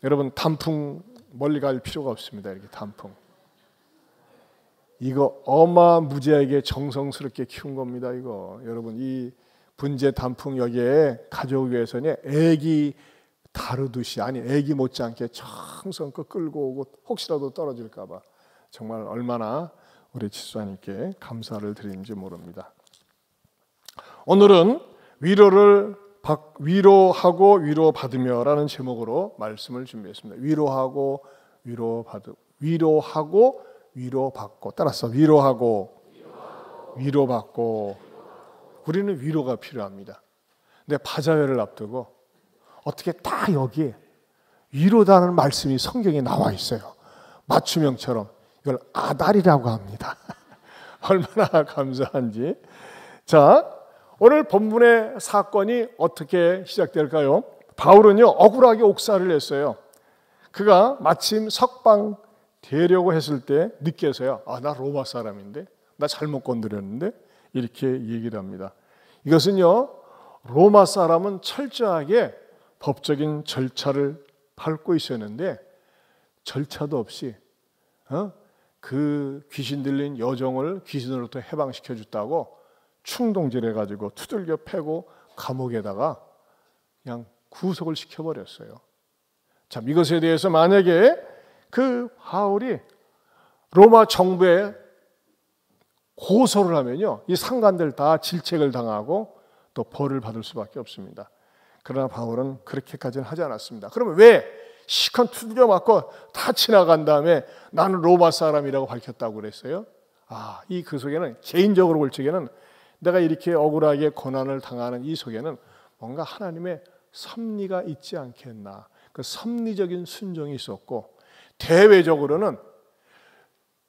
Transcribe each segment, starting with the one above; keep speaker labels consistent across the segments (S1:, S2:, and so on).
S1: 여러분 단풍 멀리 갈 필요가 없습니다. 이렇게 단풍. 이거 어마무지하게 정성스럽게 키운 겁니다. 이거 여러분 이 분재 단풍 여기에 가져오기 위해서는 애기 다루듯이 아니 애기 못지않게 정성껏 끌고 오고 혹시라도 떨어질까 봐 정말 얼마나 우리 지수하님께 감사를 드리는지 모릅니다. 오늘은 위로하고 위로받으며라는 제목으로 말씀을 준비했습니다. 위로하고 위로받고 따라서 위로하고 위로받고 우리는 위로가 필요합니다. 근데 바자회를 앞두고 어떻게 딱 여기에 위로다는 말씀이 성경에 나와 있어요. 맞춤형처럼 이걸 아달이라고 합니다. 얼마나 감사한지. 자, 오늘 본문의 사건이 어떻게 시작될까요? 바울은요 억울하게 옥살이를 했어요. 그가 마침 석방 되려고 했을 때 느껴서요. 나 로마 사람인데 나 잘못 건드렸는데 이렇게 얘기를 합니다. 이것은요 로마 사람은 철저하게 법적인 절차를 밟고 있었는데 절차도 없이 그 귀신 들린 여종을 귀신으로부터 해방시켜 줬다고 충동질해가지고 두들겨 패고 감옥에다가 그냥 구속을 시켜버렸어요. 참 이것에 대해서 만약에 그 바울이 로마 정부에 고소를 하면요 이 상관들 다 질책을 당하고 또 벌을 받을 수밖에 없습니다. 그러나 바울은 그렇게까지는 하지 않았습니다. 그러면 왜 시컨 두들겨 맞고 다 지나간 다음에 나는 로마 사람이라고 밝혔다고 그랬어요? 이 그 속에는 개인적으로 볼 적에는 내가 이렇게 억울하게 고난을 당하는 이 속에는 뭔가 하나님의 섭리가 있지 않겠나. 그 섭리적인 순종이 있었고 대외적으로는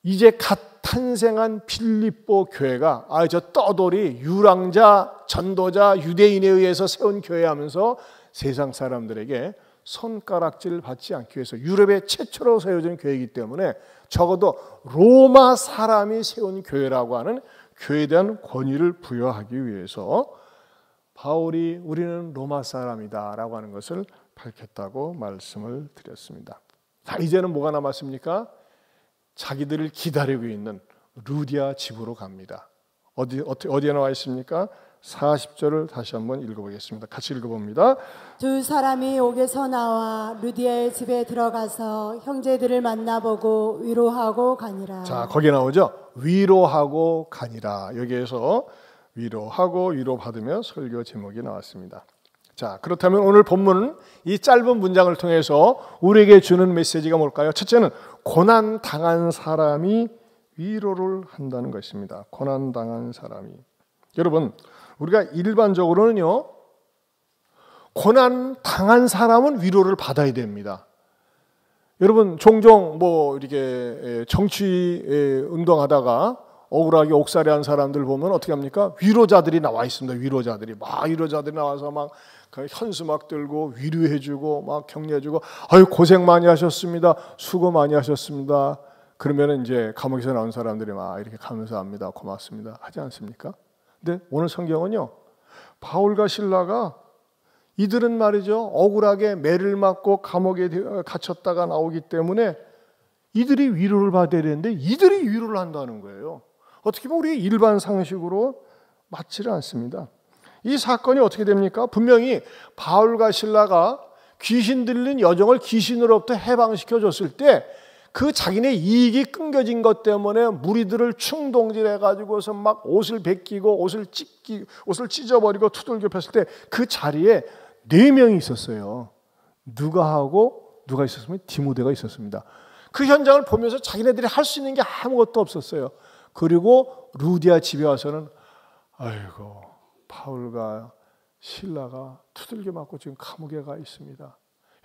S1: 이제 갓 탄생한 빌립보 교회가 저 떠돌이 유랑자 전도자 유대인에 의해서 세운 교회하면서 세상 사람들에게 손가락질 받지 않기 위해서 유럽의 최초로 세워진 교회이기 때문에 적어도 로마 사람이 세운 교회라고 하는 교회에 대한 권위를 부여하기 위해서 바울이 우리는 로마 사람이다 라고 하는 것을 밝혔다고 말씀을 드렸습니다. 자, 이제는 뭐가 남았습니까? 자기들을 기다리고 있는 루디아 집으로 갑니다. 어디에 나와 있습니까? 40절을 다시 한번 읽어보겠습니다. 같이 읽어봅니다.
S2: 두 사람이 옥에서 나와 루디아의 집에 들어가서 형제들을 만나보고 위로하고 가니라.
S1: 자, 거기에 나오죠. 위로하고 가니라. 여기에서 위로하고 위로받으며 설교 제목이 나왔습니다. 자, 그렇다면 오늘 본문은 이 짧은 문장을 통해서 우리에게 주는 메시지가 뭘까요? 첫째는 고난당한 사람이 위로를 한다는 것입니다. 고난당한 사람이. 여러분, 우리가 일반적으로는요, 고난당한 사람은 위로를 받아야 됩니다. 여러분, 종종 이렇게 정치 운동하다가 억울하게 옥살이한 사람들 보면 어떻게 합니까? 위로자들이 나와 있습니다. 위로자들이 나와서 막 현수 막 들고 위로해주고 막 격려해주고 아유 고생 많이 하셨습니다. 수고 많이 하셨습니다. 그러면은 이제 감옥에서 나온 사람들이 막 이렇게 감사합니다. 고맙습니다. 하지 않습니까? 근데 오늘 성경은요, 바울과 실라가 이들은 말이죠, 억울하게 매를 맞고 감옥에 갇혔다가 나오기 때문에 이들이 위로를 받아야 되는데 이들이 위로를 한다는 거예요. 어떻게 보면 우리 일반 상식으로 맞지를 않습니다. 이 사건이 어떻게 됩니까? 분명히 바울과 실라가 귀신 들린 여종을 귀신으로부터 해방시켜 줬을 때 그 자기네 이익이 끊겨진 것 때문에 무리들을 충동질해가지고서 막 옷을 벗기고 옷을 찢어버리고 두들겨 폈을 때 그 자리에 4명이 있었어요. 누가 있었으면 디모데가 있었습니다. 그 현장을 보면서 자기네들이 할 수 있는 게 아무것도 없었어요. 그리고 루디아 집에 와서는 아이고 바울과 실라가 두들겨 맞고 지금 감옥에 가 있습니다.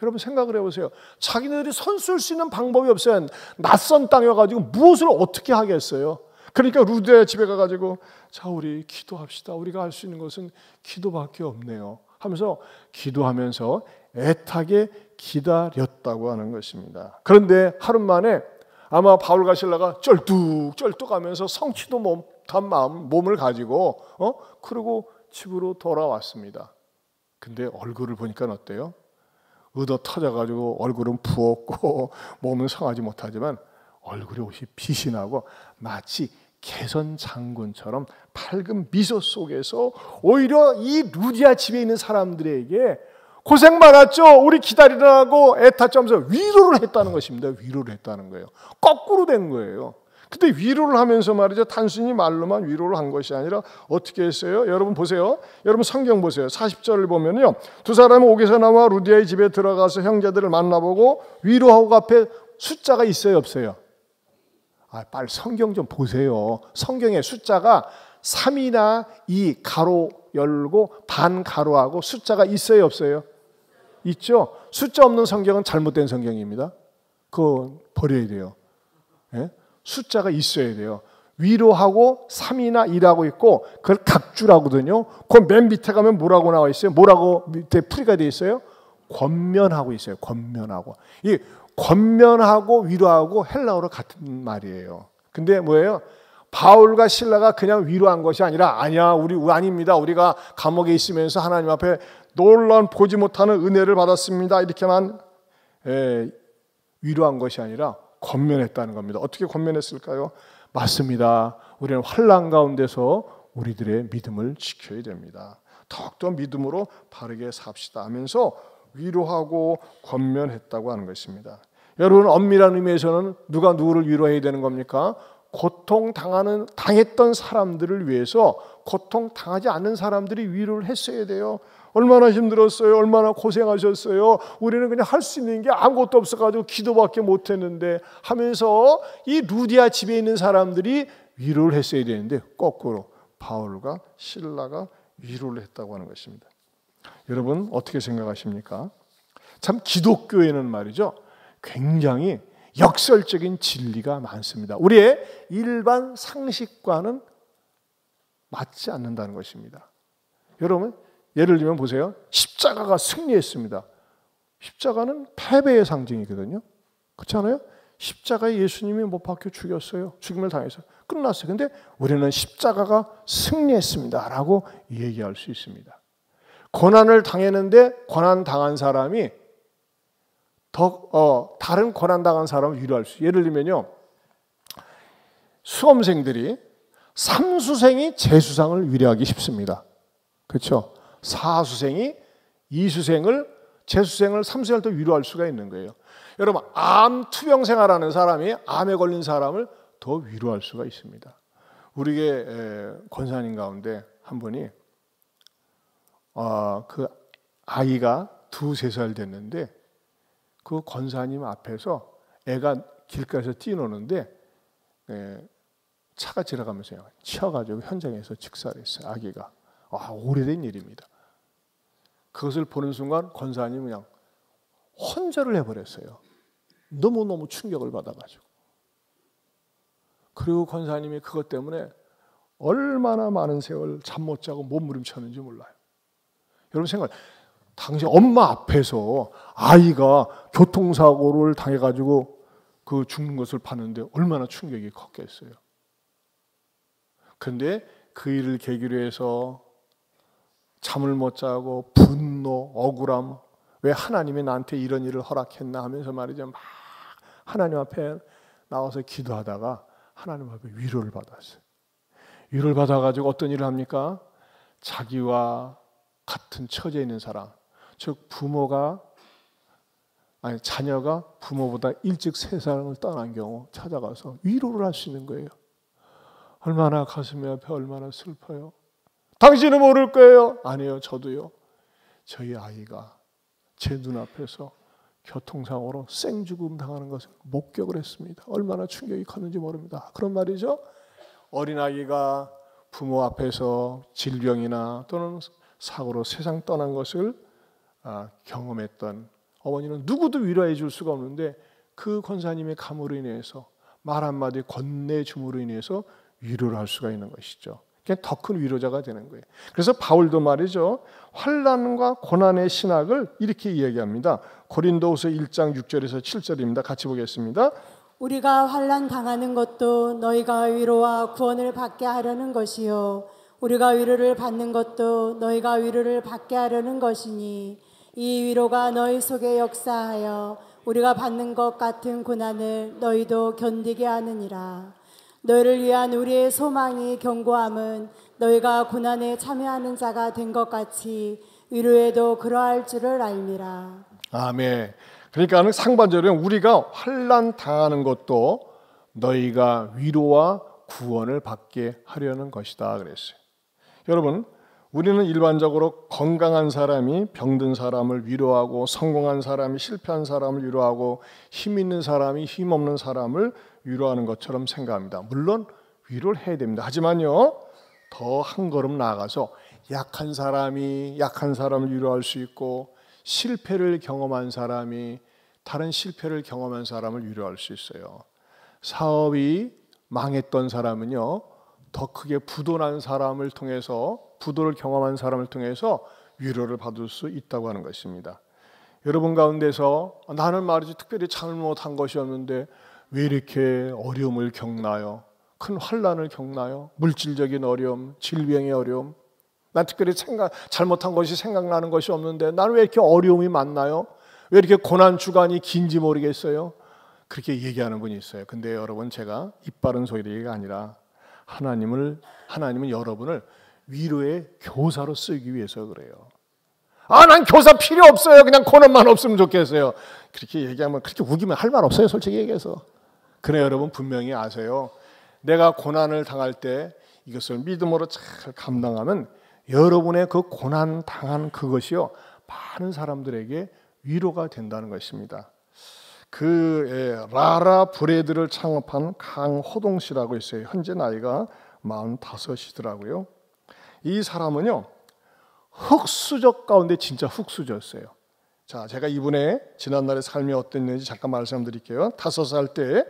S1: 여러분 생각을 해보세요. 자기네들이 손 쓸 수 있는 방법이 없어요. 낯선 땅이어가지고 무엇을 어떻게 하겠어요. 그러니까 루디아 집에 가가지고 자 우리 기도합시다. 우리가 할 수 있는 것은 기도밖에 없네요 하면서 기도하면서 애타게 기다렸다고 하는 것입니다. 그런데 하루 만에 아마 바울과 실라가 쩔뚝하면서 성취도 못한 몸을 가지고 그리고 집으로 돌아왔습니다. 근데 얼굴을 보니까 어때요? 얻어 터져가지고 얼굴은 부었고 몸은 성하지 못하지만 얼굴에 옷이 빛이 나고 마치 개선 장군처럼 밝은 미소 속에서 오히려 이 루디아 집에 있는 사람들에게 고생 많았죠? 우리 기다리라고 애타점서 위로를 했다는 것입니다. 위로를 했다는 거예요. 거꾸로 된 거예요. 근데 위로를 하면서 말이죠. 단순히 말로만 위로를 한 것이 아니라 어떻게 했어요? 여러분 보세요. 여러분 성경 보세요. 40절을 보면요. 두 사람은 옥에서 나와 루디아의 집에 들어가서 형제들을 만나보고 위로하고 앞에 숫자가 있어요? 없어요? 빨리 성경 좀 보세요. 성경에 숫자가 3이나 2 가로 열고 반 가로하고 숫자가 있어요? 없어요? 있죠? 숫자 없는 성경은 잘못된 성경입니다. 그거 버려야 돼요. 예? 숫자가 있어야 돼요. 위로하고 3이나 2라고 있고 그걸 각주라고 하거든요. 그 맨 밑에 가면 뭐라고 나와 있어요? 뭐라고 밑에 풀이가 되어 있어요? 권면하고 있어요. 권면하고. 이 권면하고 위로하고 헬라어로 같은 말이에요. 근데 뭐예요? 바울과 실라가 그냥 위로한 것이 아니라 아니야 우리 아닙니다. 우리가 감옥에 있으면서 하나님 앞에 놀라운 보지 못하는 은혜를 받았습니다. 이렇게만 위로한 것이 아니라 권면했다는 겁니다. 어떻게 권면했을까요? 맞습니다. 우리는 환난 가운데서 우리들의 믿음을 지켜야 됩니다. 더욱더 믿음으로 바르게 삽시다 하면서 위로하고 권면했다고 하는 것입니다. 여러분 엄밀한 의미에서는 누가 누구를 위로해야 되는 겁니까? 당했던 사람들을 위해서 고통당하지 않는 사람들이 위로를 했어야 돼요. 얼마나 힘들었어요. 얼마나 고생하셨어요. 우리는 그냥 할 수 있는 게 아무것도 없어가지고 기도밖에 못했는데 하면서 이 루디아 집에 있는 사람들이 위로를 했어야 되는데 거꾸로 바울과 실라가 위로를 했다고 하는 것입니다. 여러분 어떻게 생각하십니까? 참 기독교에는 말이죠. 굉장히 역설적인 진리가 많습니다. 우리의 일반 상식과는 맞지 않는다는 것입니다. 여러분 예를 들면 보세요. 십자가가 승리했습니다. 십자가는 패배의 상징이거든요. 그렇지 않아요? 십자가에 예수님이 못 박혀 죽였어요. 죽임을 당해서 끝났어요. 근데 우리는 십자가가 승리했습니다 라고 얘기할 수 있습니다. 고난을 당했는데 고난 당한 사람이 다른 고난 당한 사람을 위로할 수 있어요. 예를 들면요. 수험생들이 삼수생이 재수생을 위로하기 쉽습니다. 그렇죠? 사수생이 재수생을 삼수생을 또 위로할 수가 있는 거예요. 여러분 암 투병생활하는 사람이 암에 걸린 사람을 더 위로할 수가 있습니다. 우리의 권사님 가운데 한 분이 그 아이가 2-3살 됐는데 그 권사님 앞에서 애가 길가에서 뛰노는데 차가 지나가면서 치여가지고 현장에서 직사를 했어요. 아기가. 오래된 일입니다. 그것을 보는 순간 권사님은 그냥 혼절을 해버렸어요. 너무너무 충격을 받아가지고. 그리고 권사님이 그것 때문에 얼마나 많은 세월 잠 못 자고 몸부림쳤는지 몰라요. 여러분 생각, 당시 엄마 앞에서 아이가 교통사고를 당해가지고 그 죽는 것을 봤는데 얼마나 충격이 컸겠어요. 그런데 그 일을 계기로 해서 잠을 못 자고 분노, 억울함, 왜 하나님이 나한테 이런 일을 허락했나 하면서 말이죠. 막 하나님 앞에 나와서 기도하다가 하나님 앞에 위로를 받았어요. 위로를 받아가지고 어떤 일을 합니까? 자기와 같은 처지에 있는 사람, 즉 자녀가 부모보다 일찍 세상을 떠난 경우 찾아가서 위로를 할 수 있는 거예요. 얼마나 가슴이 아파, 얼마나 슬퍼요. 당신은 모를 거예요. 아니요, 저도요. 저희 아이가 제 눈앞에서 교통사고로 생죽음 당하는 것을 목격을 했습니다. 얼마나 충격이 컸는지 모릅니다. 그런 말이죠. 어린아이가 부모 앞에서 질병이나 또는 사고로 세상 떠난 것을 경험했던 어머니는 누구도 위로해 줄 수가 없는데 그 권사님의 감으로 인해서 말 한마디 건네줌으로 인해서 위로를 할 수가 있는 것이죠. 더 큰 위로자가 되는 거예요. 그래서 바울도 말이죠. 환난과 고난의 신학을 이렇게 이야기합니다. 고린도후서 1장 6절에서 7절입니다. 같이 보겠습니다.
S2: 우리가 환난 당하는 것도 너희가 위로와 구원을 받게 하려는 것이요 우리가 위로를 받는 것도 너희가 위로를 받게 하려는 것이니 이 위로가 너희 속에 역사하여 우리가 받는 것 같은 고난을 너희도 견디게 하느니라. 너희를 위한 우리의 소망이 견고함은 너희가 고난에 참여하는 자가 된 것 같이 위로에도 그러할 줄을 알미라.
S1: 아멘. 그러니까 상반절에 우리가 환난 당하는 것도 너희가 위로와 구원을 받게 하려는 것이다 그랬어요. 여러분, 우리는 일반적으로 건강한 사람이 병든 사람을 위로하고 성공한 사람이 실패한 사람을 위로하고 힘 있는 사람이 힘 없는 사람을 위로하는 것처럼 생각합니다. 물론 위로를 해야 됩니다. 하지만요, 더 한 걸음 나아가서 약한 사람이 약한 사람을 위로할 수 있고 실패를 경험한 사람이 다른 실패를 경험한 사람을 위로할 수 있어요. 사업이 망했던 사람은요, 더 크게 부도난 사람을 통해서 부도를 경험한 사람을 통해서 위로를 받을 수 있다고 하는 것입니다. 여러분 가운데서 나는 말이지 특별히 잘못한 것이 없는데 왜 이렇게 어려움을 겪나요? 큰 환난을 겪나요? 물질적인 어려움, 질병의 어려움. 난 특별히 잘못한 것이 생각나는 것이 없는데 나는 왜 이렇게 어려움이 많나요? 왜 이렇게 고난 주간이 긴지 모르겠어요? 그렇게 얘기하는 분이 있어요. 근데 여러분, 제가 입 바른 소리가 아니라 하나님은 여러분을 위로의 교사로 쓰기 위해서 그래요. 난 교사 필요 없어요. 그냥 고난만 없으면 좋겠어요. 그렇게 얘기하면, 그렇게 우기면 할 말 없어요. 솔직히 얘기해서. 그래, 여러분 분명히 아세요. 내가 고난을 당할 때 이것을 믿음으로 잘 감당하면 여러분의 그 고난 당한 그것이요, 많은 사람들에게 위로가 된다는 것입니다. 라라 브레드를 창업한 강호동 씨라고 있어요. 현재 나이가 45이더라고요. 이 사람은요, 흑수저 가운데 진짜 흑수저였어요. 자, 제가 이분의 지난날의 삶이 어땠는지 잠깐 말씀드릴게요. 5살 때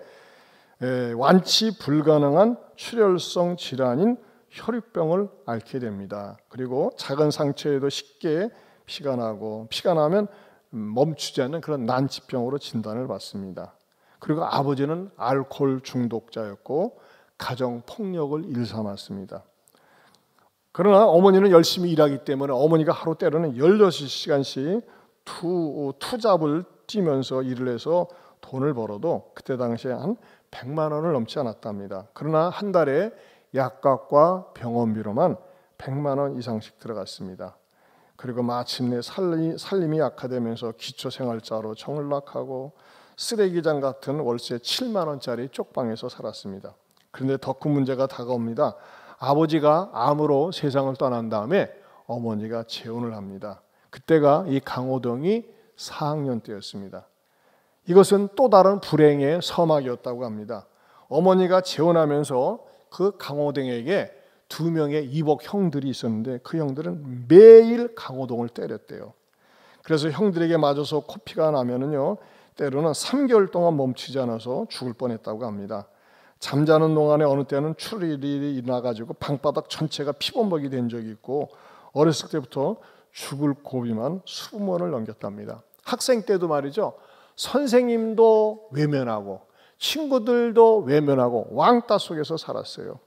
S1: 완치 불가능한 출혈성 질환인 혈유병을 앓게 됩니다. 그리고 작은 상처에도 쉽게 피가 나고, 피가 나면 멈추지 않는 그런 난치병으로 진단을 받습니다. 그리고 아버지는 알코올 중독자였고 가정 폭력을 일삼았습니다. 그러나 어머니는 열심히 일하기 때문에 어머니가 하루 때로는 16시간씩 투잡을 뛰면서 일을 해서 돈을 벌어도 그때 당시에 한 100만 원을 넘지 않았답니다. 그러나 한 달에 약값과 병원비로만 100만 원 이상씩 들어갔습니다. 그리고 마침내 살림이 악화되면서 기초생활자로 전락하고 쓰레기장 같은 월세 7만 원짜리 쪽방에서 살았습니다. 그런데 더 큰 문제가 다가옵니다. 아버지가 암으로 세상을 떠난 다음에 어머니가 재혼을 합니다. 그때가 이 강호동이 4학년 때였습니다. 이것은 또 다른 불행의 서막이었다고 합니다. 어머니가 재혼하면서 그 강호동에게 2명의 이복 형들이 있었는데 그 형들은 매일 강호동을 때렸대요. 그래서 형들에게 맞아서 코피가 나면은요, 때로는 3개월 동안 멈추지 않아서 죽을 뻔했다고 합니다. 잠자는 동안에 어느 때는 출혈이 일어나가지고 방바닥 전체가 피범벅이 된 적이 있고, 어렸을 때부터 죽을 고비만 20번을 넘겼답니다. 학생 때도 말이죠, 선생님도 외면하고 친구들도 외면하고 왕따 속에서 살았어요.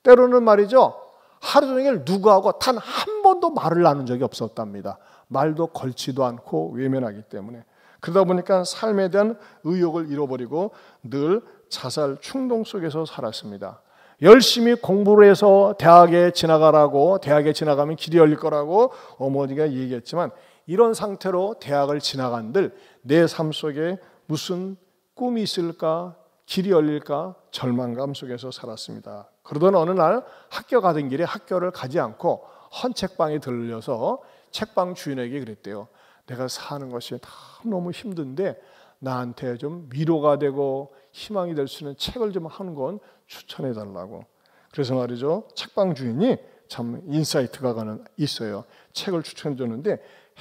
S1: 때로는 말이죠, 하루 종일 누구하고 단 한 번도 말을 나눈 적이 없었답니다. 말도 걸지도 않고 외면하기 때문에. 그러다 보니까 삶에 대한 의욕을 잃어버리고 늘 자살 충동 속에서 살았습니다. 열심히 공부를 해서 대학에 지나가라고, 대학에 지나가면 길이 열릴 거라고 어머니가 얘기했지만, 이런 상태로 대학을 지나간들 내 삶 속에 무슨 꿈이 있을까, 길이 열릴까 절망감 속에서 살았습니다. 그러던 어느 날 학교 가던 길에 학교를 가지 않고 헌책방에 들려서 책방 주인에게 그랬대요. 내가 사는 것이 다 너무 힘든데 나한테 좀 위로가 되고 희망이 될 수 있는 책을 좀 하는 건 추천해 달라고. 그래서 말이죠, 책방 주인이 참 인사이트가 있어요. 책을 추천해 줬는데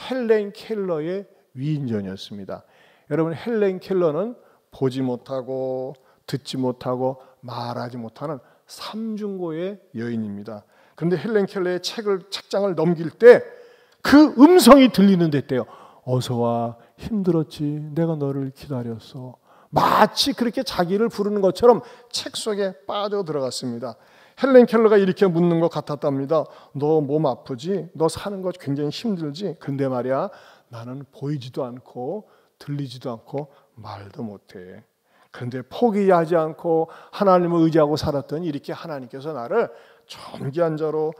S1: 헬렌 켈러의 위인전이었습니다. 여러분, 헬렌 켈러는 보지 못하고 듣지 못하고 말하지 못하는 삼중고의 여인입니다. 그런데 헬렌 켈러의 책장을 넘길 때 그 음성이 들리는 데 있대요. 어서 와, 힘들었지, 내가 너를 기다렸어. 마치 그렇게 자기를 부르는 것처럼 책 속에 빠져 들어갔습니다. 헬렌 켈러가 이렇게 묻는 것 같았답니다. 너 몸 아프지? 너 사는 것 굉장히 힘들지? 근데 말이야, 나는 보이지도 않고 들리지도 않고 말도 못해. 그런데 포기하지 않고 하나님을 의지하고 살았더니 이렇게 하나님께서 나를 존귀한 자로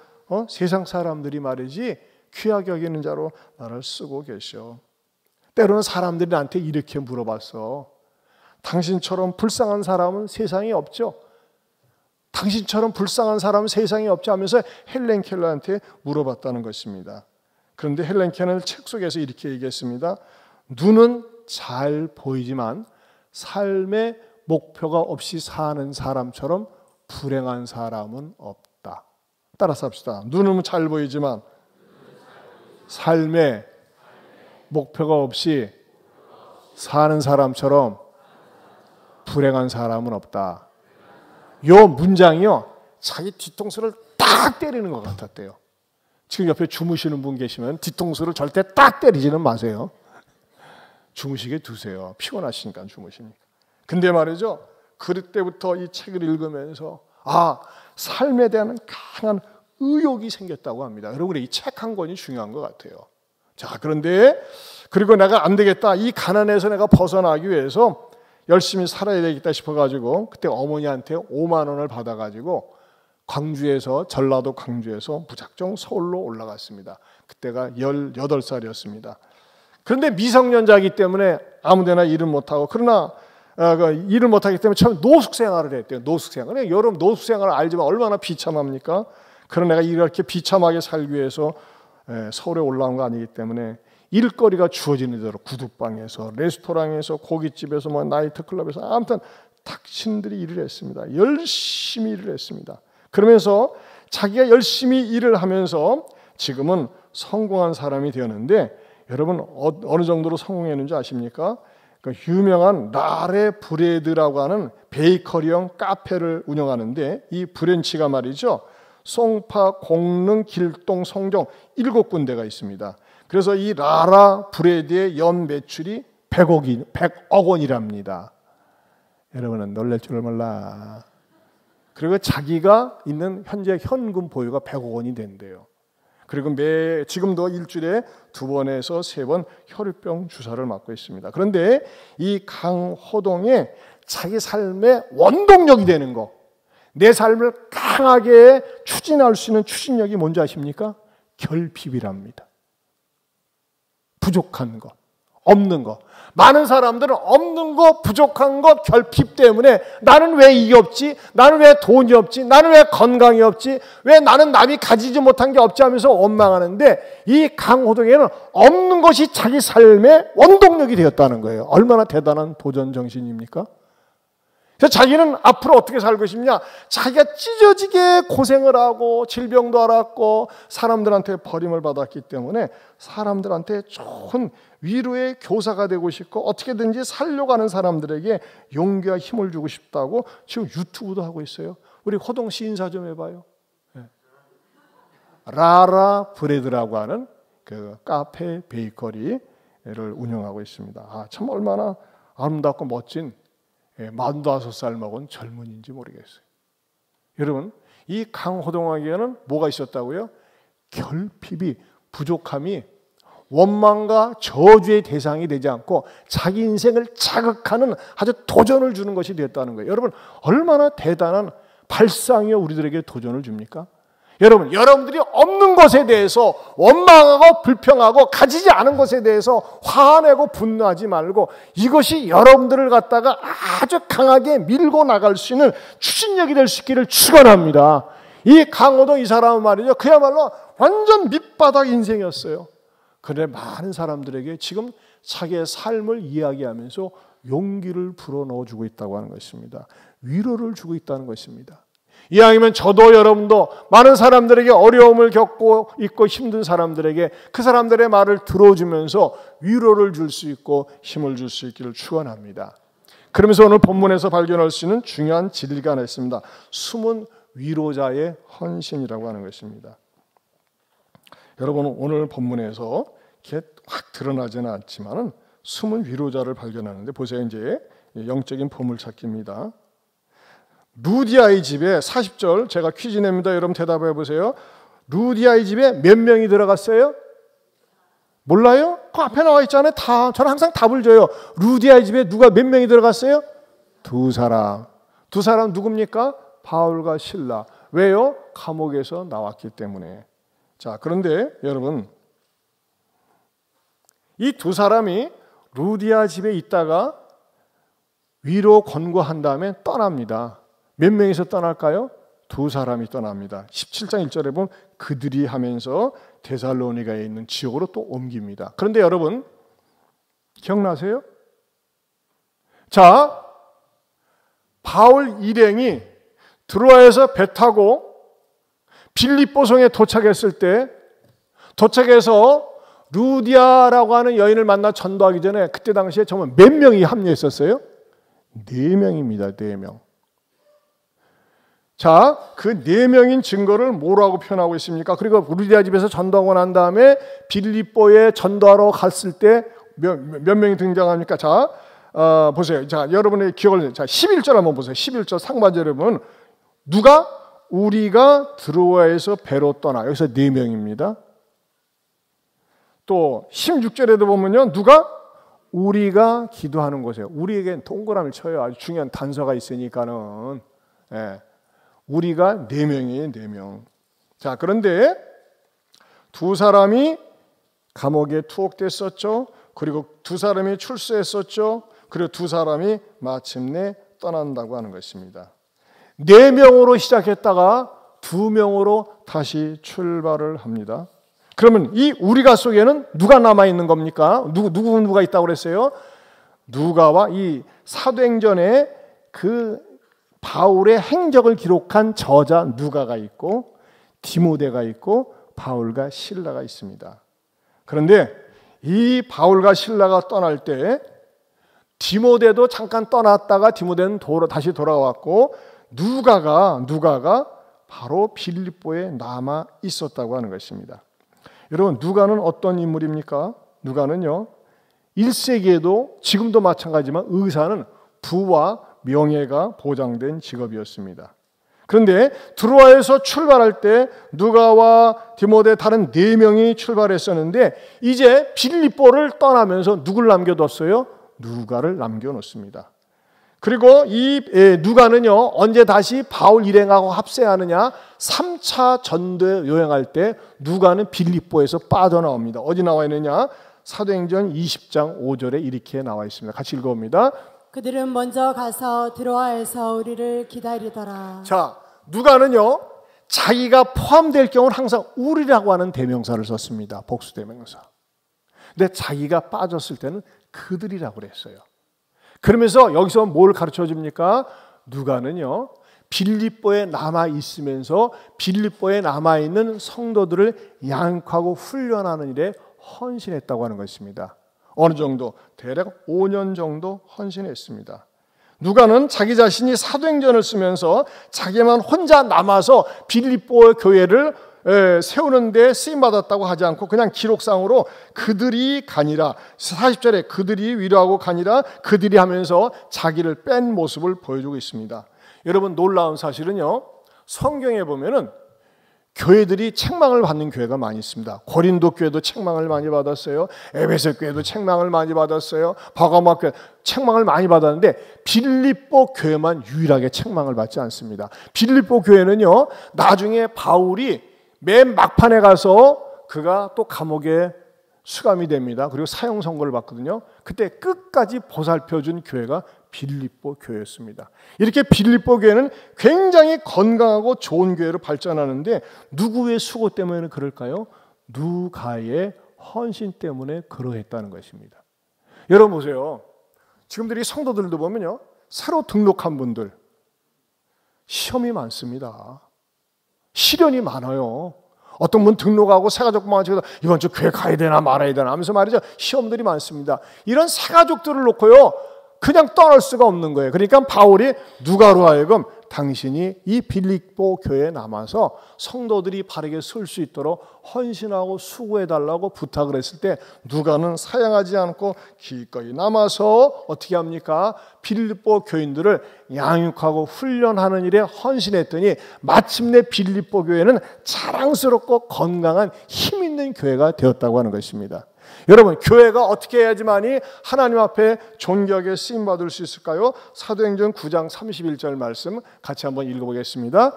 S1: 세상 사람들이 말이지 귀하게 여기는 자로 나를 쓰고 계셔. 때로는 사람들이 나한테 이렇게 물어봤어. 당신처럼 불쌍한 사람은 세상에 없죠? 당신처럼 불쌍한 사람은 세상에 없죠? 하면서 헬렌 켈러한테 물어봤다는 것입니다. 그런데 헬렌 켈러는 책 속에서 이렇게 얘기했습니다. 눈은 잘 보이지만 삶의 목표가 없이 사는 사람처럼 불행한 사람은 없다. 따라서 합시다. 눈은 잘 보이지만 삶의 목표가 없이 사는 사람처럼 불행한 사람은 없다. 요 문장이요, 자기 뒤통수를 딱 때리는 것 같았대요. 지금 옆에 주무시는 분 계시면 뒤통수를 절대 딱 때리지는 마세요. 주무시게 두세요. 피곤하시니까 주무시니까. 근데 말이죠, 그때부터 이 책을 읽으면서 삶에 대한 강한 의욕이 생겼다고 합니다. 여러분, 이 책 한 권이 중요한 것 같아요. 자, 그런데 그리고 내가 안 되겠다, 이 가난에서 내가 벗어나기 위해서 열심히 살아야 되겠다 싶어가지고 그때 어머니한테 5만 원을 받아가지고 광주에서, 전라도 광주에서 무작정 서울로 올라갔습니다. 그때가 18살이었습니다. 그런데 미성년자이기 때문에 아무데나 일을 못하고, 그러나 일을 못하기 때문에 처음 노숙 생활을 했대요. 노숙 생활. 여러분, 노숙 생활을 알지만 얼마나 비참합니까? 그러나 내가 이렇게 비참하게 살기 위해서 서울에 올라온 거 아니기 때문에 일거리가 주어지는 대로 구두방에서, 레스토랑에서, 고깃집에서, 나이트클럽에서, 아무튼 탁신들이 일을 했습니다. 열심히 일을 했습니다. 그러면서 자기가 열심히 일을 하면서 지금은 성공한 사람이 되었는데, 여러분 어느 정도로 성공했는지 아십니까? 그 유명한 라레 브레드라고 하는 베이커리형 카페를 운영하는데, 이 브랜치가 말이죠, 송파, 공릉, 길동, 송정 7군데가 있습니다. 그래서 이 라라 브레드의 연 매출이 100억 원이랍니다. 여러분은 놀랄 줄을 몰라. 그리고 자기가 있는 현재 현금 보유가 100억 원이 된대요. 그리고 지금도 일주일에 2번에서 3번 혈우병 주사를 맞고 있습니다. 그런데 이 강호동의 자기 삶의 원동력이 되는 거, 내 삶을 강하게 추진할 수 있는 추진력이 뭔지 아십니까? 결핍이랍니다. 부족한 것, 없는 것. 많은 사람들은 없는 것, 부족한 것, 결핍 때문에 나는 왜 이게 없지? 나는 왜 돈이 없지? 나는 왜 건강이 없지? 왜 나는 남이 가지지 못한 게 없지? 하면서 원망하는데, 이 강호동에는 없는 것이 자기 삶의 원동력이 되었다는 거예요. 얼마나 대단한 도전 정신입니까? 그래서 자기는 앞으로 어떻게 살고 싶냐? 자기가 찢어지게 고생을 하고 질병도 앓았고 사람들한테 버림을 받았기 때문에 사람들한테 좋은 위로의 교사가 되고 싶고 어떻게든지 살려고 하는 사람들에게 용기와 힘을 주고 싶다고 지금 유튜브도 하고 있어요. 우리 호동 씨 인사 좀 해봐요. 네. 라라 브레드라고 하는 그 카페 베이커리를 운영하고 있습니다. 참 얼마나 아름답고 멋진 45살 먹은 젊은이인지 모르겠어요. 여러분, 이 강호동에게는 뭐가 있었다고요? 결핍이, 부족함이 원망과 저주의 대상이 되지 않고 자기 인생을 자극하는 아주 도전을 주는 것이 되었다는 거예요. 여러분, 얼마나 대단한 발상이 우리들에게 도전을 줍니까? 여러분, 여러분들이 없는 것에 대해서 원망하고 불평하고 가지지 않은 것에 대해서 화내고 분노하지 말고 이것이 여러분들을 갖다가 아주 강하게 밀고 나갈 수 있는 추진력이 될 수 있기를 축원합니다. 이 강호동 이 사람은 말이죠, 그야말로 완전 밑바닥 인생이었어요. 그런데 많은 사람들에게 지금 자기의 삶을 이야기하면서 용기를 불어넣어주고 있다고 하는 것입니다. 위로를 주고 있다는 것입니다. 이왕이면 저도 여러분도 많은 사람들에게 어려움을 겪고 있고 힘든 사람들에게 그 사람들의 말을 들어주면서 위로를 줄 수 있고 힘을 줄 수 있기를 축원합니다. 그러면서 오늘 본문에서 발견할 수 있는 중요한 진리가 하나 있습니다. 숨은 위로자의 헌신이라고 하는 것입니다. 여러분, 오늘 본문에서 이렇게 확 드러나지는 않지만 숨은 위로자를 발견하는데, 보세요. 이제 영적인 보물찾기입니다. 루디아의 집에 40절 제가 퀴즈 냅니다. 여러분 대답해 보세요. 루디아의 집에 몇 명이 들어갔어요? 몰라요? 그 앞에 나와 있잖아요. 저는 항상 답을 줘요. 루디아의 집에 누가 몇 명이 들어갔어요? 2사람. 2사람 누굽니까? 바울과 실라. 왜요? 감옥에서 나왔기 때문에. 자, 그런데 여러분, 이 2사람이 루디아 집에 있다가 위로 권고한 다음에 떠납니다. 몇 명이서 떠날까요? 2사람이 떠납니다. 17장 1절에 보면 그들이 하면서 데살로니가에 있는 지역으로 또 옮깁니다. 그런데 여러분, 기억나세요? 자, 바울 일행이 드로아에서 배 타고 빌립보성에 도착했을 때, 도착해서 루디아라고 하는 여인을 만나 전도하기 전에 그때 당시에 정말 몇 명이 합류했었어요? 4명입니다. 4명. 자, 그 4명인 증거를 뭐라고 표현하고 있습니까? 그리고 루디아 집에서 전도하고 난 다음에 빌립보에 전도하러 갔을 때 몇 명이 등장합니까? 자, 보세요. 자, 여러분의 기억을, 자, 11절 한번 보세요. 11절 상반절에 보면 누가? 우리가 드로아에서 배로 떠나. 여기서 4명입니다. 또 16절에도 보면요. 누가? 우리가 기도하는 곳에. 우리에겐 동그라미를 쳐요. 아주 중요한 단서가 있으니까는. 예. 우리가 4명이에요. 4명. 자, 그런데 2사람이 감옥에 투옥됐었죠. 그리고 2사람이 출소했었죠. 그리고 2사람이 마침내 떠난다고 하는 것입니다. 4명으로 시작했다가 2명으로 다시 출발을 합니다. 그러면 이 우리가 속에는 누가 남아있는 겁니까? 누가 있다고 그랬어요? 누가와 이 사도행전에 그 바울의 행적을 기록한 저자 누가가 있고 디모데가 있고 바울과 실라가 있습니다. 그런데 이 바울과 실라가 떠날 때 디모데도 잠깐 떠났다가 디모데는 다시 돌아왔고 누가가 바로 빌립보에 남아 있었다고 하는 것입니다. 여러분, 누가는 어떤 인물입니까? 누가는요, 1세기에도 지금도 마찬가지지만 의사는 부와 명예가 보장된 직업이었습니다. 그런데 드로아에서 출발할 때 누가와 디모데 다른 4명이 출발했었는데 이제 빌립보를 떠나면서 누굴 남겨뒀어요? 누가를 남겨놓습니다. 그리고 이 누가는요, 언제 다시 바울 일행하고 합세하느냐? 3차 전도 여행할 때 누가는 빌립보에서 빠져나옵니다. 어디 나와 있느냐? 사도행전 20장 5절에 이렇게 나와 있습니다. 같이 읽어봅니다.
S2: 그들은 먼저 가서 드로아에서 우리를 기다리더라.
S1: 자, 누가는요, 자기가 포함될 경우는 항상 우리라고 하는 대명사를 썼습니다. 복수 대명사. 근데 자기가 빠졌을 때는 그들이라고 그랬어요. 그러면서 여기서 뭘 가르쳐 줍니까? 누가는요, 빌립보에 남아 있으면서 빌립보에 남아 있는 성도들을 양육하고 훈련하는 일에 헌신했다고 하는 것입니다. 어느 정도? 대략 5년 정도 헌신했습니다. 누가는 자기 자신이 사도행전을 쓰면서 자기만 혼자 남아서 빌립보 교회를 세우는 데 쓰임받았다고 하지 않고 그냥 기록상으로 그들이 가니라, 40절에 그들이 위로하고 가니라, 그들이 하면서 자기를 뺀 모습을 보여주고 있습니다. 여러분, 놀라운 사실은요, 성경에 보면은 교회들이 책망을 받는 교회가 많이 있습니다. 고린도 교회도 책망을 많이 받았어요. 에베소 교회도 책망을 많이 받았어요. 버가모 교회 책망을 많이 받았는데 빌립보 교회만 유일하게 책망을 받지 않습니다. 빌립보 교회는요, 나중에 바울이 맨 막판에 가서 그가 또 감옥에 수감이 됩니다. 그리고 사형 선고를 받거든요. 그때 끝까지 보살펴준 교회가 빌립보 교회였습니다. 이렇게 빌립보 교회는 굉장히 건강하고 좋은 교회로 발전하는데 누구의 수고 때문에 그럴까요? 누가의 헌신 때문에 그러했다는 것입니다. 여러분 보세요. 지금들이 성도들도 보면요, 새로 등록한 분들 시험이 많습니다. 시련이 많아요. 어떤 분 등록하고 새가족만 가지고 이번 주 교회 가야 되나 말아야 되나 하면서 말이죠, 시험들이 많습니다. 이런 새가족들을 놓고요, 그냥 떠날 수가 없는 거예요. 그러니까 바울이 누가로 하여금 당신이 이 빌립보 교회에 남아서 성도들이 바르게 설 수 있도록 헌신하고 수고해달라고 부탁을 했을 때 누가는 사양하지 않고 기꺼이 남아서 어떻게 합니까? 빌립보 교인들을 양육하고 훈련하는 일에 헌신했더니 마침내 빌립보 교회는 자랑스럽고 건강한 힘 있는 교회가 되었다고 하는 것입니다. 여러분, 교회가 어떻게 해야지만이 하나님 앞에 존귀하게 쓰임받을 수 있을까요? 사도행전 9장 31절 말씀 같이 한번 읽어보겠습니다.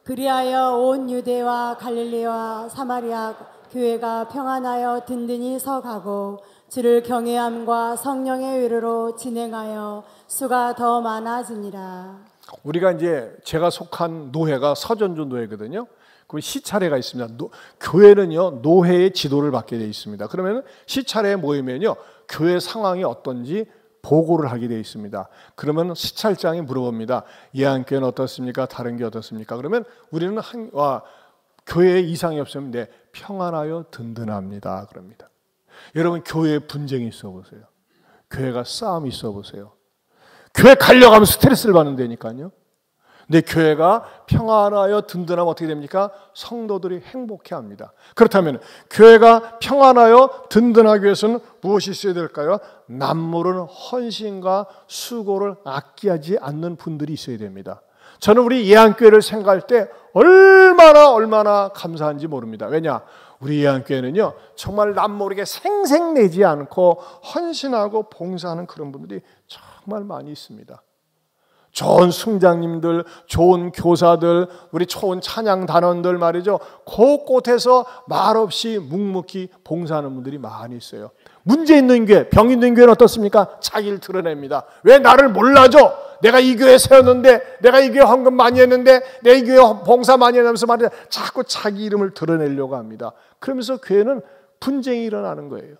S2: 그리하여 온 유대와 갈릴리와 사마리아 교회가 평안하여 든든히 서가고 주를 경외함과 성령의 위로로 진행하여 수가 더 많아지니라.
S1: 우리가 이제 제가 속한 노회가 서전주 노회거든요. 그 시차례가 있습니다. 교회는요, 노회의 지도를 받게 되어 있습니다. 그러면 시차례에 모이면요, 교회 상황이 어떤지 보고를 하게 되어 있습니다. 그러면 시찰장이 물어봅니다. 예안교회는 어떻습니까? 다른 게 어떻습니까? 그러면 우리는 교회에 이상이 없으면 네, 평안하여 든든합니다. 그럽니다. 여러분, 교회에 분쟁이 있어 보세요. 교회가 싸움이 있어 보세요. 교회 가려가면 스트레스를 받는다니까요. 근데 교회가 평안하여 든든하면 어떻게 됩니까? 성도들이 행복해합니다. 그렇다면 교회가 평안하여 든든하기 위해서는 무엇이 있어야 될까요? 남모르는 헌신과 수고를 아끼지 않는 분들이 있어야 됩니다. 저는 우리 예안교회를 생각할 때 얼마나 감사한지 모릅니다. 왜냐? 우리 예안교회는요, 정말 남모르게 생색내지 않고 헌신하고 봉사하는 그런 분들이 정말 많이 있습니다. 좋은 승장님들, 좋은 교사들, 우리 좋은 찬양 단원들 말이죠. 곳곳에서 말없이 묵묵히 봉사하는 분들이 많이 있어요. 문제 있는 교회, 병 있는 교회는 어떻습니까? 자기를 드러냅니다. 왜 나를 몰라줘? 내가 이 교회 세웠는데, 내가 이 교회 헌금 많이 했는데, 내가 이 교회 봉사 많이 했면서 말이죠. 자꾸 자기 이름을 드러내려고 합니다. 그러면서 교회는 분쟁이 일어나는 거예요.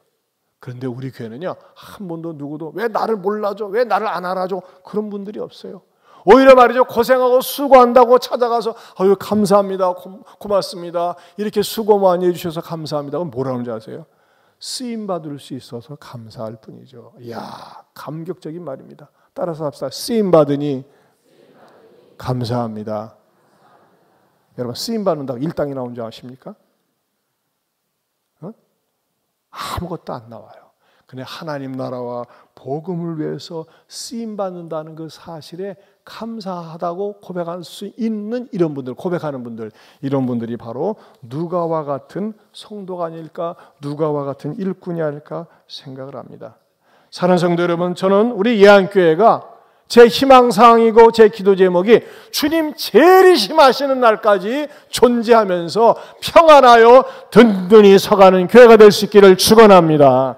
S1: 그런데 우리 교회는요, 한 번도 누구도 왜 나를 몰라줘? 왜 나를 안 알아줘? 그런 분들이 없어요. 오히려 말이죠, 고생하고 수고한다고 찾아가서 아유 감사합니다, 고맙습니다, 이렇게 수고 많이 해주셔서 감사합니다. 그럼 뭐라는 줄 아세요? 쓰임받을 수 있어서 감사할 뿐이죠. 이야, 감격적인 말입니다. 따라서 합시다. 쓰임받으니 감사합니다. 여러분, 쓰임받는다고 일당이 나온 줄 아십니까? 아무것도 안 나와요. 근데 하나님 나라와 복음을 위해서 쓰임받는다는 그 사실에 감사하다고 고백할 수 있는 이런 분들, 고백하는 분들, 이런 분들이 바로 누가와 같은 성도가 아닐까, 누가와 같은 일꾼이 아닐까 생각을 합니다. 사랑하는 성도 여러분, 저는 우리 예안교회가 제 희망사항이고 제 기도 제목이 주님 재림하시는 날까지 존재하면서 평안하여 든든히 서가는 교회가 될 수 있기를 축원합니다.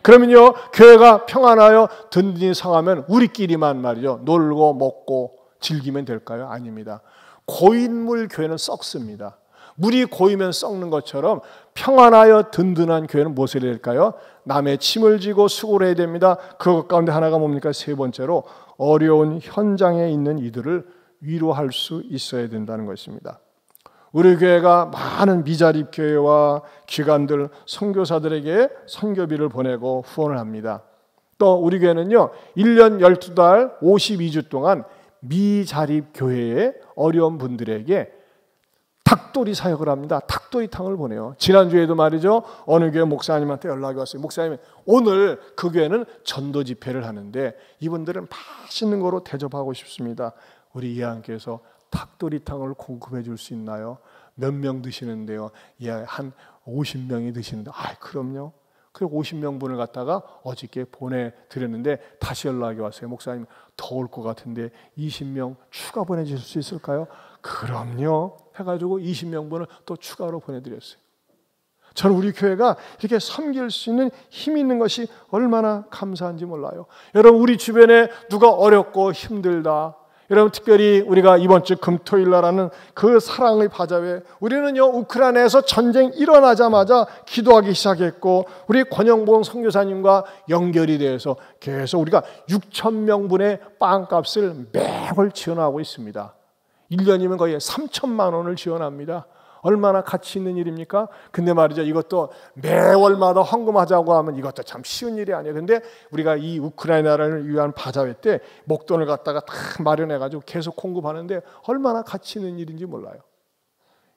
S1: 그러면요, 교회가 평안하여 든든히 서가면 우리끼리만 말이죠, 놀고 먹고 즐기면 될까요? 아닙니다. 고인물 교회는 썩습니다. 물이 고이면 썩는 것처럼 평안하여 든든한 교회는 무엇을 해야 될까요? 남의 짐을 지고 수고를 해야 됩니다. 그것 가운데 하나가 뭡니까? 세 번째로 어려운 현장에 있는 이들을 위로할 수 있어야 된다는 것입니다. 우리 교회가 많은 미자립 교회와 기관들, 선교사들에게 선교비를 보내고 후원을 합니다. 또 우리 교회는요, 1년 12달 52주 동안 미자립 교회의 어려운 분들에게 닭도리 사역을 합니다. 닭도리탕을 보내요. 지난주에도 말이죠, 어느 교회 목사님한테 연락이 왔어요. 목사님, 오늘 그 교회는 전도 집회를 하는데 이분들은 맛있는 거로 대접하고 싶습니다. 우리 예안교회에서 닭도리탕을 공급해 줄 수 있나요? 몇 명 드시는데요? 예, 한 50명이 드시는데, 그럼요. 그 50명분을 갖다가 어저께 보내드렸는데 다시 연락이 왔어요. 목사님, 더울 것 같은데 20명 추가 보내주실 수 있을까요? 그럼요. 해가지고 20명분을 또 추가로 보내드렸어요. 저는 우리 교회가 이렇게 섬길 수 있는 힘이 있는 것이 얼마나 감사한지 몰라요. 여러분, 우리 주변에 누가 어렵고 힘들다, 여러분, 특별히 우리가 이번 주 금토일 날 하는 그 사랑의 바자회, 우리는요, 우크라이나에서 전쟁 일어나자마자 기도하기 시작했고, 우리 권영봉 선교사님과 연결이 되어서 계속 우리가 6,000명분의 빵값을 매월 지원하고 있습니다. 1년이면 거의 3천만 원을 지원합니다. 얼마나 가치 있는 일입니까? 근데 말이죠, 이것도 매월마다 헌금하자고 하면 이것도 참 쉬운 일이 아니에요. 근데 우리가 이 우크라이나를 위한 바자회 때 목돈을 갖다가 다 마련해가지고 계속 공급하는데 얼마나 가치 있는 일인지 몰라요.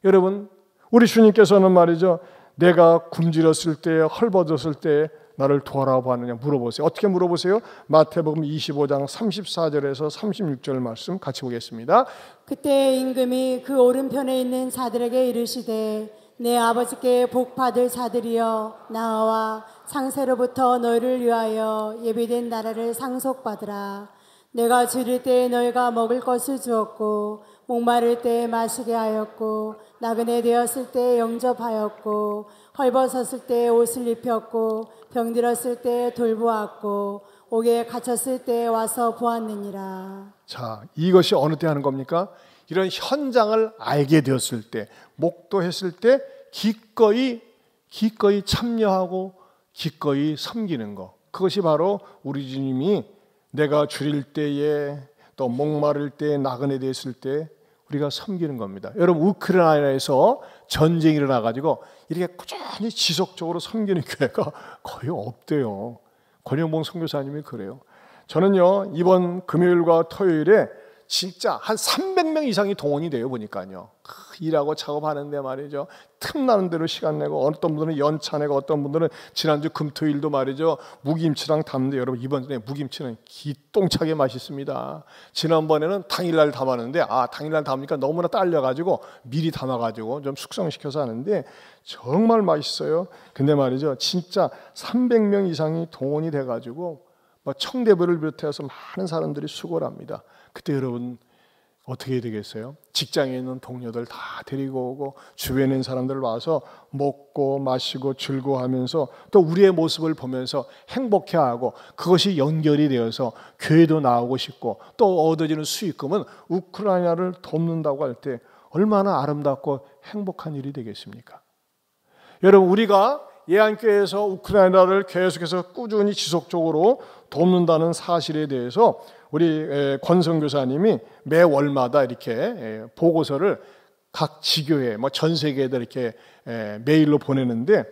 S1: 여러분, 우리 주님께서는 말이죠, 내가 굶주렸을 때, 헐벗었을 때 나를 도와라고 하느냐 물어보세요. 어떻게 물어보세요? 마태복음 25장 34절에서 36절 말씀 같이 보겠습니다.
S2: 그때 임금이 그 오른편에 있는 자들에게 이르시되 내 아버지께 복 받을 자들이여 나와 창세로부터 너희를 위하여 예비된 나라를 상속받으라. 내가 줄일 때에 너희가 먹을 것을 주었고 목마를 때에 마시게 하였고 나그네 되었을 때에 영접하였고 헐벗었을 때에 옷을 입혔고 병들었을 때에 돌보았고 옥에 갇혔을 때에 와서 보았느니라.
S1: 자, 이것이 어느 때 하는 겁니까? 이런 현장을 알게 되었을 때, 목도했을 때 기꺼이 참여하고 기꺼이 섬기는 것. 그것이 바로 우리 주님이 내가 줄일 때에 또 목마를 때에 나그네 되었을 때 우리가 섬기는 겁니다. 여러분, 우크라이나에서 전쟁이 일어나가지고 이렇게 꾸준히 지속적으로 섬기는 교회가 거의 없대요. 권영봉 선교사님이 그래요. 저는요, 이번 금요일과 토요일에 진짜 한 300명 이상이 동원이 돼요. 보니까요, 일하고 작업하는데 말이죠, 틈나는 대로 시간 내고, 어떤 분들은 연차 내고, 어떤 분들은 지난주 금토일도 말이죠 무김치랑 담는데, 여러분 이번에 무김치는 기똥차게 맛있습니다. 지난번에는 당일날 담았는데 당일날 담으니까 너무나 딸려가지고 미리 담아가지고 좀 숙성시켜서 하는데 정말 맛있어요. 근데 말이죠, 진짜 300명 이상이 동원이 돼가지고 청대부를 비롯해서 많은 사람들이 수고를 합니다. 그때 여러분 어떻게 해야 되겠어요? 직장에 있는 동료들 다 데리고 오고 주변에 있는 사람들 와서 먹고 마시고 즐거워하면서 또 우리의 모습을 보면서 행복해하고, 그것이 연결이 되어서 교회도 나오고 싶고, 또 얻어지는 수익금은 우크라이나를 돕는다고 할 때 얼마나 아름답고 행복한 일이 되겠습니까? 여러분, 우리가 예안교회에서 우크라이나를 계속해서 꾸준히 지속적으로 돕는다는 사실에 대해서 우리 권 선교사님이 매 월마다 이렇게 보고서를 각 지교회, 전 세계에다 이렇게 메일로 보내는데,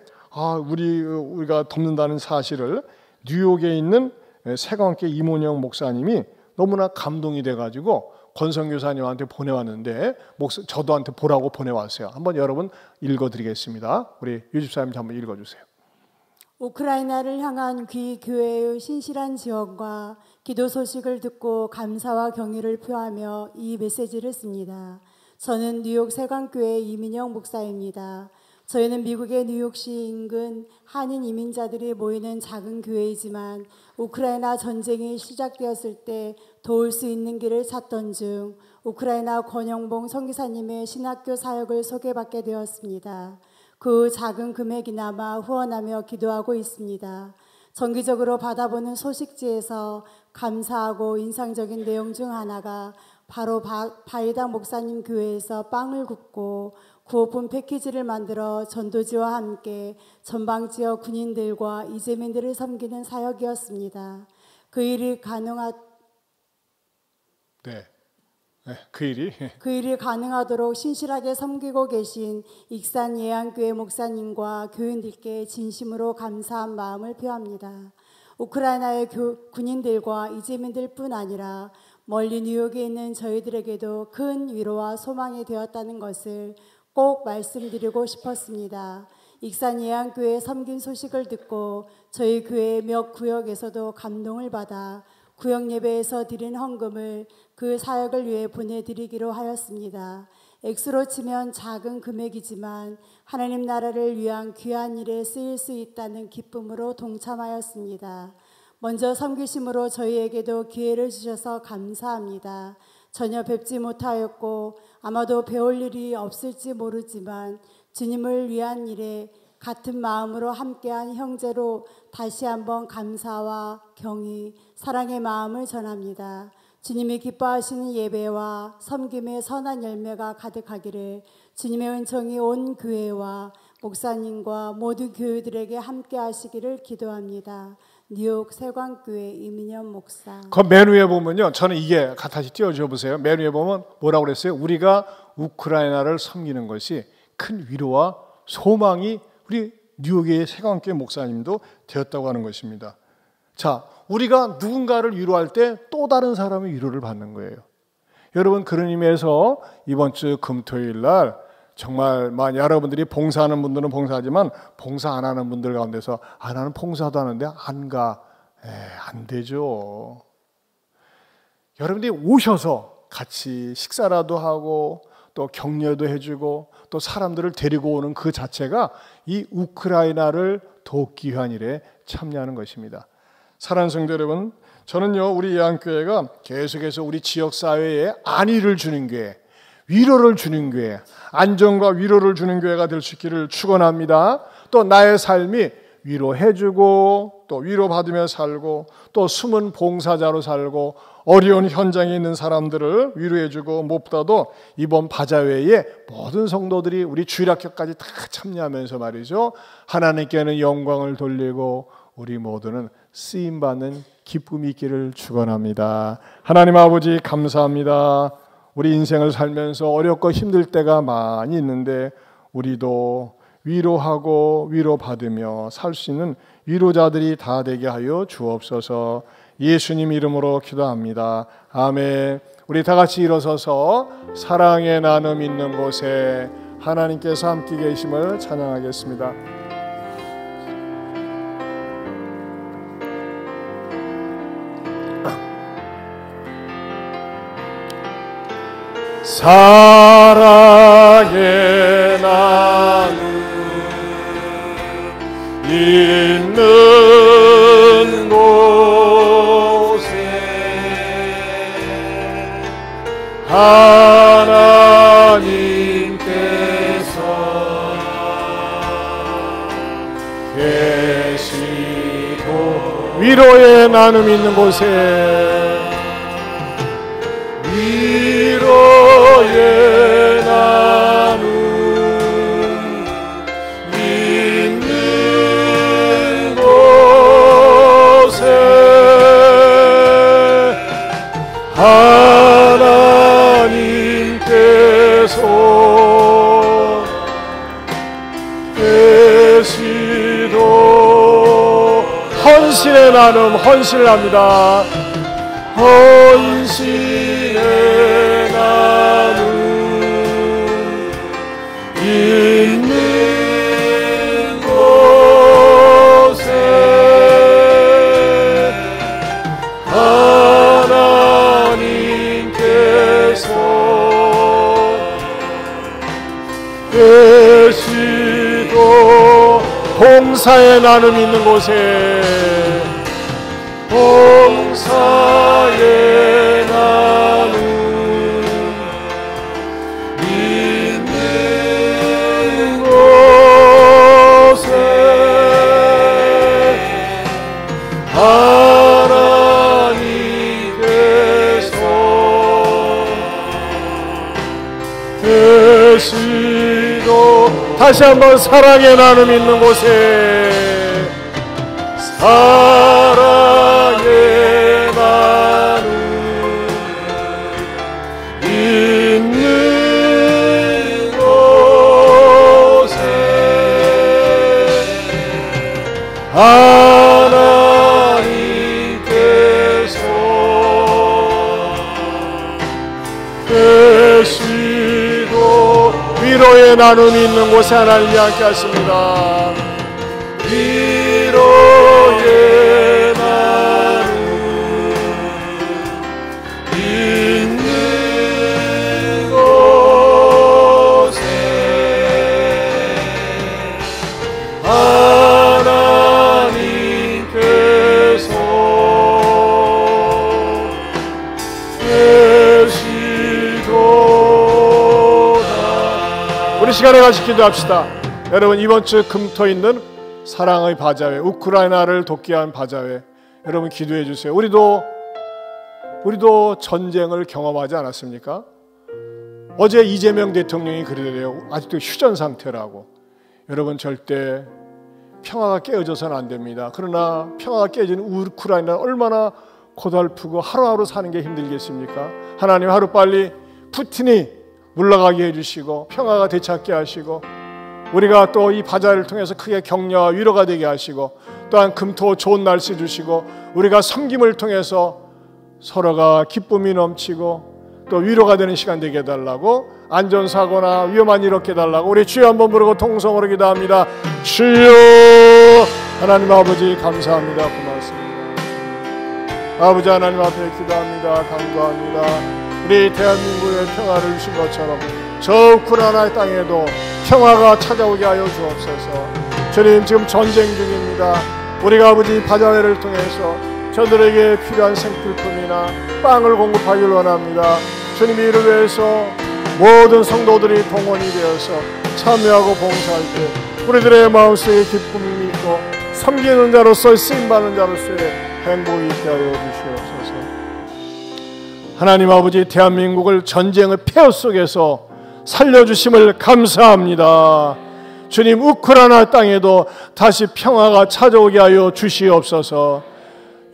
S1: 우리가 돕는다는 사실을 뉴욕에 있는 세관계 이문영 목사님이 너무나 감동이 돼가지고 권 선교사님한테 보내왔는데, 저도한테 보라고 보내왔어요. 한번 여러분 읽어드리겠습니다. 우리 유집사님 한번 읽어주세요.
S2: 우크라이나를 향한 귀 교회의 신실한 지원과 기도 소식을 듣고 감사와 경의를 표하며 이 메시지를 씁니다. 저는 뉴욕 세관교회 이민영 목사입니다. 저희는 미국의 뉴욕시 인근 한인 이민자들이 모이는 작은 교회이지만 우크라이나 전쟁이 시작되었을 때 도울 수 있는 길을 찾던 중 우크라이나 권영봉 선교사님의 신학교 사역을 소개받게 되었습니다. 그 작은 금액이나마 후원하며 기도하고 있습니다. 정기적으로 받아보는 소식지에서 감사하고 인상적인 내용 중 하나가 바로 바이당 목사님 교회에서 빵을 굽고 구호품 패키지를 만들어 전도지와 함께 전방지역 군인들과 이재민들을 섬기는 사역이었습니다. 그 일이 가능하도록 신실하게 섬기고 계신 익산 예안교회 목사님과 교인들께 진심으로 감사한 마음을 표합니다. 우크라이나의 군인들과 이재민들뿐 아니라 멀리 뉴욕에 있는 저희들에게도 큰 위로와 소망이 되었다는 것을 꼭 말씀드리고 싶었습니다. 익산 예안교회 섬긴 소식을 듣고 저희 교회 몇 구역에서도 감동을 받아 구역 예배에서 드린 헌금을 그 사역을 위해 보내드리기로 하였습니다. 액수로 치면 작은 금액이지만 하나님 나라를 위한 귀한 일에 쓰일 수 있다는 기쁨으로 동참하였습니다. 먼저 섬기심으로 저희에게도 기회를 주셔서 감사합니다. 전혀 뵙지 못하였고 아마도 배울 일이 없을지 모르지만 주님을 위한 일에 같은 마음으로 함께한 형제로 다시 한번 감사와 경의, 사랑의 마음을 전합니다. 주님이 기뻐하시는 예배와 섬김의 선한 열매가 가득하기를 주님의 은총이 온 교회와 목사님과 모든 교회들에게 함께 하시기를 기도합니다. 뉴욕 세관교회 이민영 목사.
S1: 그 맨 위에 보면요, 저는 이게 다시 띄워줘 보세요. 맨 위에 보면 뭐라고 그랬어요? 우리가 우크라이나를 섬기는 것이 큰 위로와 소망이 우리 뉴욕의 세관교회 목사님도 되었다고 하는 것입니다. 자, 우리가 누군가를 위로할 때 또 다른 사람의 위로를 받는 거예요. 여러분, 그런 의미에서 이번 주 금토일 날 정말 여러분들이 봉사하는 분들은 봉사하지만 봉사 안 하는 분들 가운데서 나는 봉사도 하는데 안 가. 안 되죠. 여러분들이 오셔서 같이 식사라도 하고 또 격려도 해주고 또 사람들을 데리고 오는 그 자체가 이 우크라이나를 돕기 위한 일에 참여하는 것입니다. 사랑하는 성도 여러분, 저는요 우리 예한교회가 계속해서 우리 지역사회에 안위를 주는 교회, 위로를 주는 교회, 안정과 위로를 주는 교회가 될 수 있기를 축원합니다. 또 나의 삶이 위로해주고 또 위로받으며 살고 또 숨은 봉사자로 살고 어려운 현장에 있는 사람들을 위로해주고, 무엇보다도 이번 바자회에 모든 성도들이 우리 주일학교까지 다 참여하면서 말이죠, 하나님께는 영광을 돌리고 우리 모두는 쓰임받는 기쁨이 있기를 축원합니다. 하나님 아버지 감사합니다. 우리 인생을 살면서 어렵고 힘들 때가 많이 있는데 우리도 위로하고 위로받으며 살 수 있는 위로자들이 다 되게 하여 주옵소서. 예수님 이름으로 기도합니다. 아멘. 우리 다 같이 일어서서 사랑의 나눔 있는 곳에 하나님께서 함께 계심을 찬양하겠습니다. 사랑의 나눔 있는 곳에 하나님께서 계시고, 위로의 나눔 있는 곳에 위로의 나눔 있는 곳에 하나님께서 계시도, 헌신의 나눔 헌신합니다. 헌신의 나눔 있는 곳에 하나님께서 계시도, 봉사의 나눔 있는 곳에 봉사의 나눔 있는 곳에 하나님께서 계시도, 다시 한번 사랑의 나눔 있는 곳에 사랑의 나눔 있는 곳에 하나님께서 계시도, 위로의 나눔이 있는 곳에 하나님이 함께 하십니다. 위로의 나눔 있는 곳에 하나님께서 계시도다. 우리 시간에 같이 기도합시다. 여러분, 이번 주 금토 있는 사랑의 바자회, 우크라이나를 돕기 위한 바자회, 여러분 기도해 주세요. 우리도 전쟁을 경험하지 않았습니까? 어제 이재명 대통령이 그러더래요. 아직도 휴전 상태라고. 여러분, 절대 평화가 깨어져서는 안 됩니다. 그러나 평화가 깨어지는 우크라이나는 얼마나 고달프고 하루하루 사는 게 힘들겠습니까? 하나님, 하루빨리 푸틴이 물러가게 해주시고 평화가 되찾게 하시고, 우리가 또 이 바자회를 통해서 크게 격려와 위로가 되게 하시고, 또한 금토 좋은 날씨 주시고, 우리가 섬김을 통해서 서로가 기쁨이 넘치고 또 위로가 되는 시간 되게 해달라고, 안전사고나 위험한 일 없게 해달라고 우리 주여 한번 부르고 통성으로 기도합니다. 주여, 하나님 아버지 감사합니다. 고맙습니다. 아버지 하나님 앞에 기도합니다. 간구합니다. 우리 대한민국의 평화를 주신 것처럼 저 우크라이나 땅에도 평화가 찾아오게 하여 주옵소서. 주님, 지금 전쟁 중입니다. 우리가 아버지 바자회를 통해서 저들에게 필요한 생필품이나 빵을 공급하길 원합니다. 주님, 이를 위해서 모든 성도들이 동원이 되어서 참여하고 봉사할 때 우리들의 마음속에 기쁨이 있고 섬기는 자로서 쓰임받는 자로서의 행복이 있게 하여 주시옵소서. 하나님 아버지, 대한민국을 전쟁의 폐허 속에서 살려주심을 감사합니다. 주님, 우크라이나 땅에도 다시 평화가 찾아오게 하여 주시옵소서.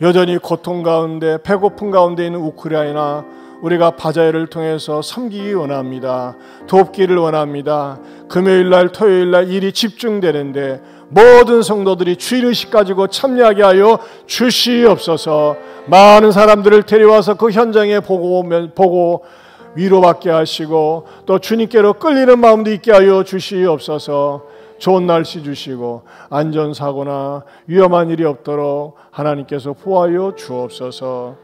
S1: 여전히 고통 가운데 배고픔 가운데 있는 우크라이나, 우리가 바자회를 통해서 섬기기 원합니다. 돕기를 원합니다. 금요일날 토요일날 일이 집중되는데 모든 성도들이 주일의식 가지고 참여하게 하여 주시옵소서. 많은 사람들을 데려와서 그 현장에 보고 위로받게 하시고 또 주님께로 끌리는 마음도 있게 하여 주시옵소서. 좋은 날씨 주시고 안전사고나 위험한 일이 없도록 하나님께서 보호하여 주옵소서.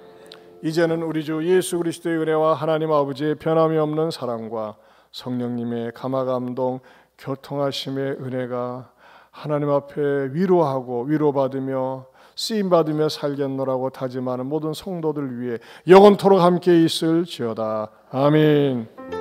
S1: 이제는 우리 주 예수 그리스도의 은혜와 하나님 아버지의 변함이 없는 사랑과 성령님의 감화감동 교통하심의 은혜가 하나님 앞에 위로하고 위로받으며 쓰임받으며 살겠노라고 다짐하는 모든 성도들 위해 영원토록 함께 있을지어다. 아멘.